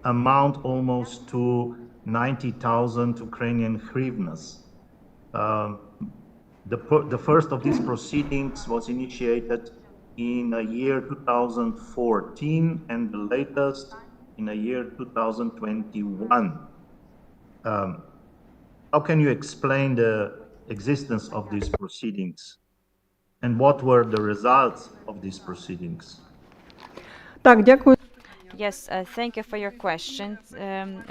amount almost to 90,000 Ukrainian hryvnias. The first of these proceedings was initiated in the year 2014 and the latest in the year 2021. How can you explain the existence of these proceedings and what were the results of these proceedings? Так, дякую. Yes, thank you for your question.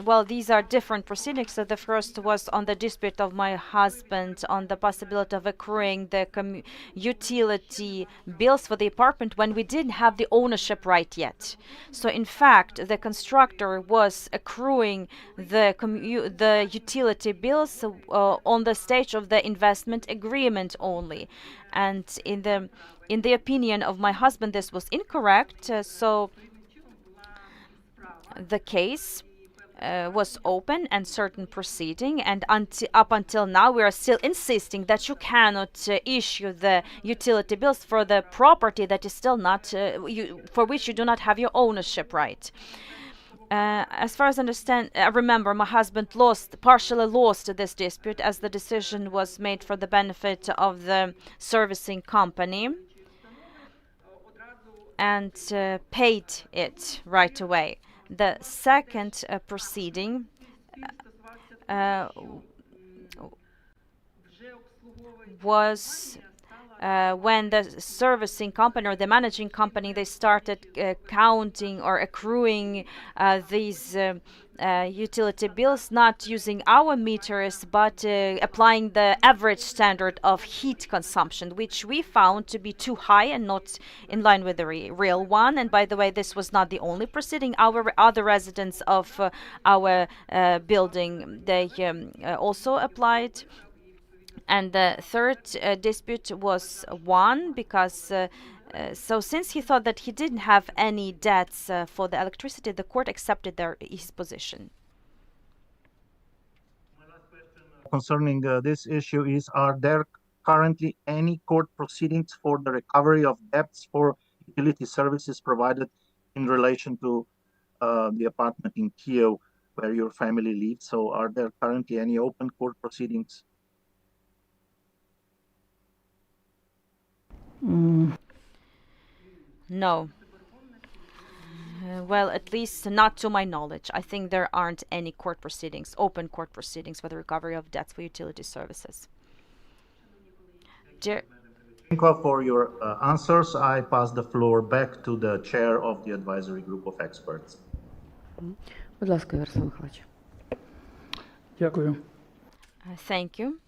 Well, these are different proceedings. So the first was on the dispute of my husband on the possibility of accruing the utility bills for the apartment when we didn't have the ownership right yet. So in fact, the constructor was accruing the utility bills on the stage of the investment agreement only, and in the opinion of my husband, this was incorrect. So the case was open and certain proceeding, and up until now we are still insisting that you cannot issue the utility bills for the property that is still not for which you do not have your ownership right. As far as I remember, my husband partially lost this dispute as the decision was made for the benefit of the servicing company and paid it right away. The second proceeding was when the servicing company or the managing company, they started counting or accruing these utility bills, not using our meters but applying the average standard of heat consumption, which we found to be too high and not in line with the real one. And by the way, this was not the only proceeding. Our other residents of our building, they also applied. And the third dispute was won because so since he thought that he didn't have any debts for the electricity, the court accepted his position. My last question concerning this issue is, are there currently any court proceedings for the recovery of debts for utility services provided in relation to the apartment in Kiev where your family lives? So are there currently any open court proceedings? No. Well, at least not to my knowledge. I think there aren't any court proceedings, open court proceedings for the recovery of debts for utility services. Thank you for your answers. I pass the floor back to the chair of the advisory group of experts. Будь ласка, Ярослав Михайлович. Дякую. Thank you.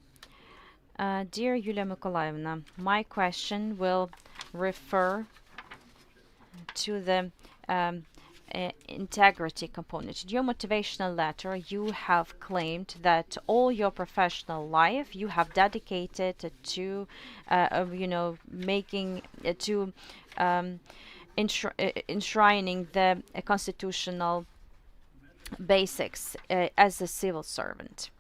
Dear Yuliia Mykolaievna, my question will refer to the integrity component. In your motivational letter, you have claimed that all your professional life you have dedicated to, making to enshrining the constitutional basics as a civil servant.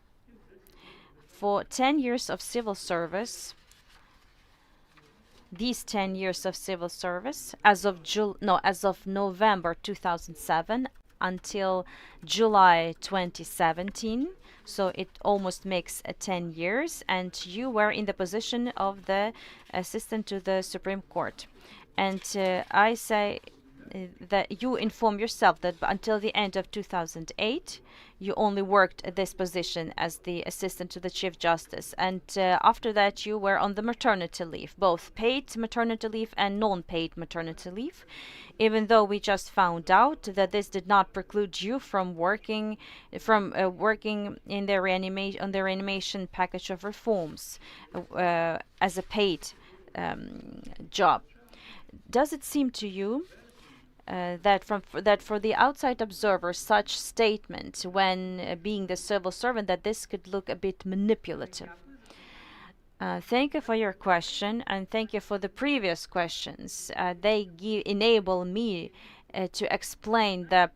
For 10 years of civil service, these 10 years of civil service, as of November 2007 until July 2017, so it almost makes 10 years, and you were in the position of the assistant to the Supreme Court. And I say that you inform yourself that until the end of 2008 you only worked at this position as the assistant to the Chief Justice, and after that you were on the maternity leave, both paid maternity leave and non-paid maternity leave, even though we just found out that this did not preclude you from working in the reanimation package of reforms as a paid job. Does it seem to you that for the outside observer, such statement when being the civil servant, that this could look a bit manipulative? Thank you for your question, and thank you for the previous questions. They enable me to explain the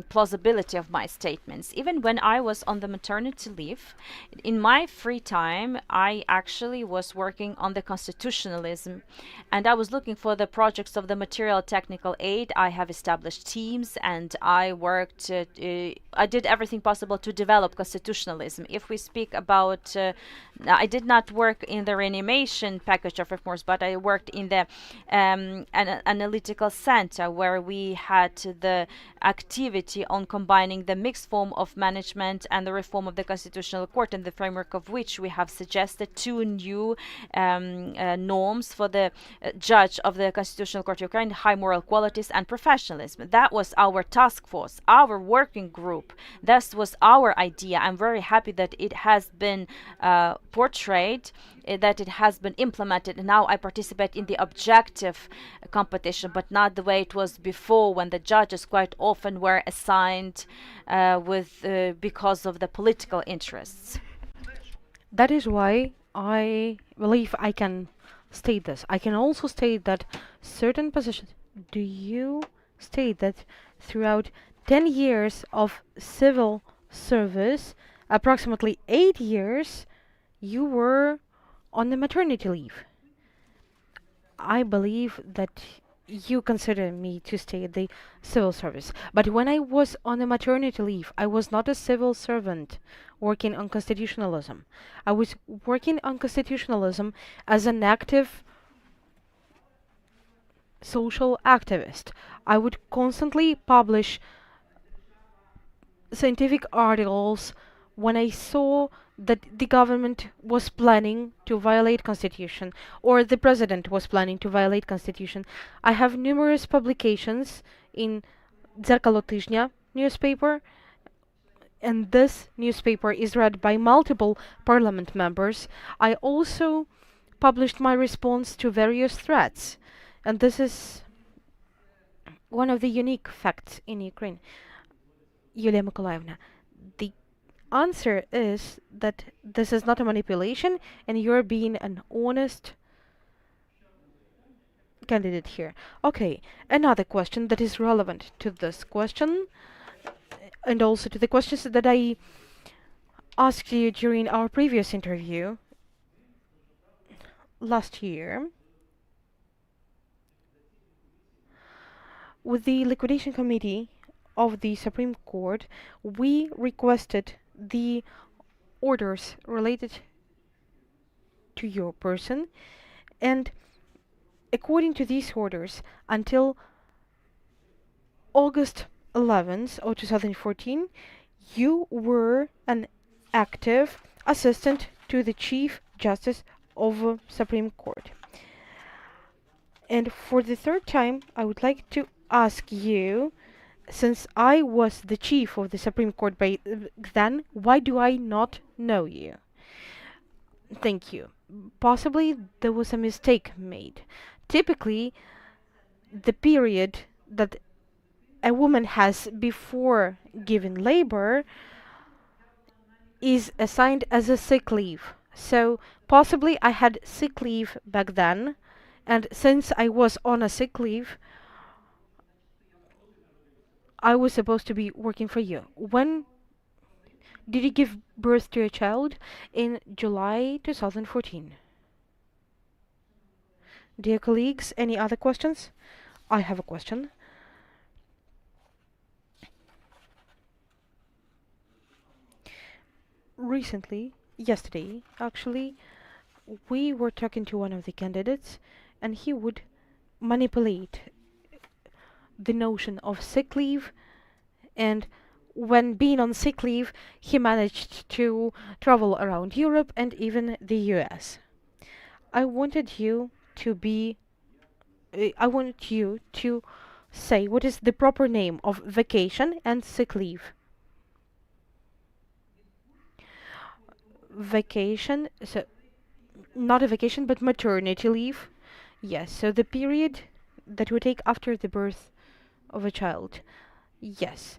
plausibility of my statements. Even when I was on the maternity leave, in my free time, I actually was working on the constitutionalism, and I was looking for the projects of the material technical aid. I have established teams, and I worked, I did everything possible to develop constitutionalism. If we speak about, I did not work in the reanimation package of reforms, but I worked in the analytical center where we had the activity activity on combining the mixed form of management and the reform of the Constitutional Court, in the framework of which we have suggested two new norms for the judge of the Constitutional Court of Ukraine: high moral qualities and professionalism. That was our task force, our working group. This was our idea. I'm very happy that it has been portrayed, that it has been implemented, and now I participate in the objective competition, but not the way it was before, when the judges quite often were assigned because of the political interests. That is why I believe I can state this. I can also state that certain positions. Do you state that throughout 10 years of civil service, approximately 8 years, you were on the maternity leave? I believe that you consider me to stay at the civil service. But when I was on the maternity leave, I was not a civil servant working on constitutionalism. I was working on constitutionalism as an active social activist. I would constantly publish scientific articles when I saw that the government was planning to violate constitution, or the president was planning to violate constitution. I have numerous publications in Zerkalo Tyżnia newspaper, and this newspaper is read by multiple parliament members. I also published my response to various threats, and this is one of the unique facts in Ukraine. Yuliia Mykolaievna, the answer is that this is not a manipulation, and you're being an honest candidate here. Okay, another question that is relevant to this question, and also to the questions that I asked you during our previous interview last year. With the liquidation committee of the Supreme Court, we requested the orders related to your person, and according to these orders, until August 11th of 2014, you were an active assistant to the Chief Justice of Supreme Court. And for the third time, I would like to ask you, since I was the chief of the Supreme Court by then, why do I not know you? Thank you. Possibly there was a mistake made. Typically, the period that a woman has before giving labor is assigned as a sick leave. So possibly I had sick leave back then, and since I was on a sick leave, I was supposed to be working for you. When did you give birth to a child? In July 2014. Dear colleagues, any other questions? I have a question. Recently, yesterday actually, we were talking to one of the candidates, and he would manipulate the notion of sick leave, and when being on sick leave, he managed to travel around Europe and even the US. I wanted you to say what is the proper name of vacation and sick leave. Vacation, so not a vacation, but maternity leave. Yes, so the period that we take after the birth of a child. Yes.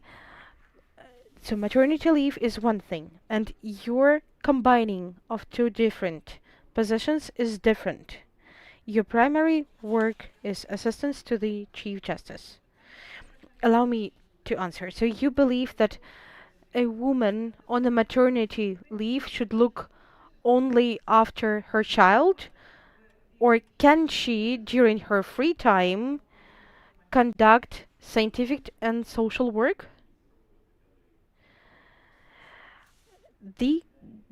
So maternity leave is one thing, and your combining of two different positions is different. Your primary work is assistance to the Chief Justice. Allow me to answer. So you believe that a woman on a maternity leave should look only after her child, or can she, during her free time, conduct scientific and social work? The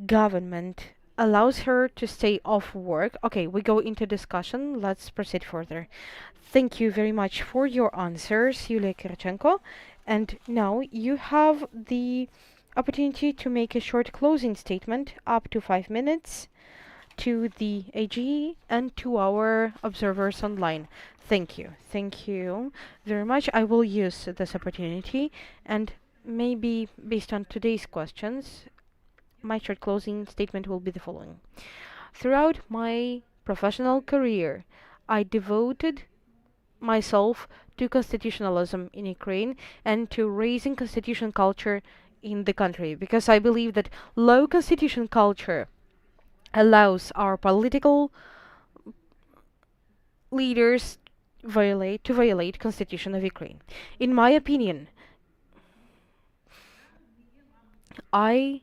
government allows her to stay off work. Okay, we go into discussion. Let's proceed further. Thank you very much for your answers, Yuliia Kyrychenko. And now you have the opportunity to make a short closing statement, up to 5 minutes, to the AG and to our observers online. Thank you. Thank you very much. I will use this opportunity, and maybe based on today's questions, my short closing statement will be the following. Throughout my professional career, I devoted myself to constitutionalism in Ukraine and to raising constitution culture in the country, because I believe that low constitution culture allows our political leaders to violate constitution of Ukraine. In my opinion, I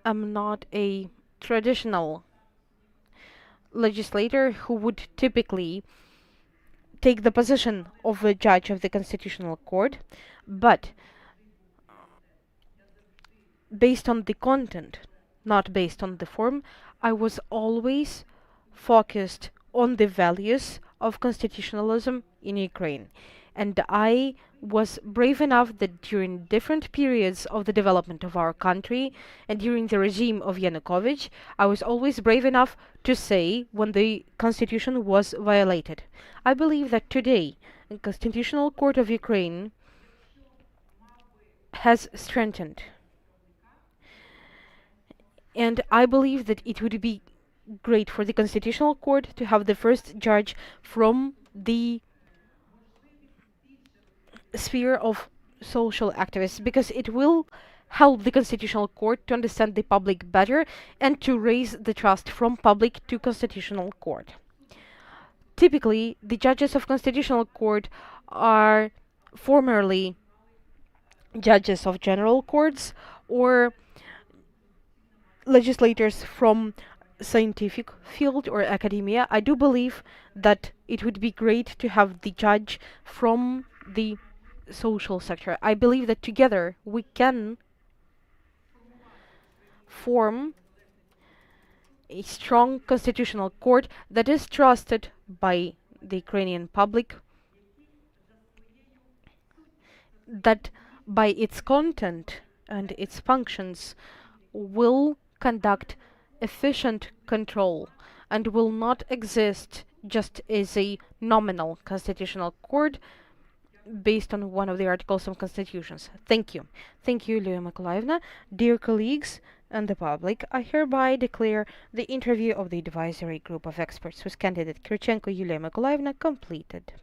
am not a traditional legislator who would typically take the position of a judge of the Constitutional Court, but based on the content, not based on the form, I was always focused on the values of constitutionalism in Ukraine. And I was brave enough that during different periods of the development of our country and during the regime of Yanukovych, I was always brave enough to say when the constitution was violated. I believe that today, the Constitutional Court of Ukraine has strengthened. And I believe that it would be great for the Constitutional Court to have the first judge from the sphere of social activists, because it will help the Constitutional Court to understand the public better and to raise the trust from public to Constitutional Court. Typically, the judges of Constitutional Court are formerly judges of general courts or legislators from scientific field or academia. I do believe that it would be great to have the judge from the social sector. I believe that together we can form a strong constitutional court that is trusted by the Ukrainian public, that by its content and its functions will conduct efficient control and will not exist just as a nominal constitutional court based on one of the articles of constitutions. Thank you. Thank you, Yuliia Mykolaievna. Dear colleagues and the public, I hereby declare the interview of the advisory group of experts with candidate Kyrychenko Yuliia Mykolaievna completed.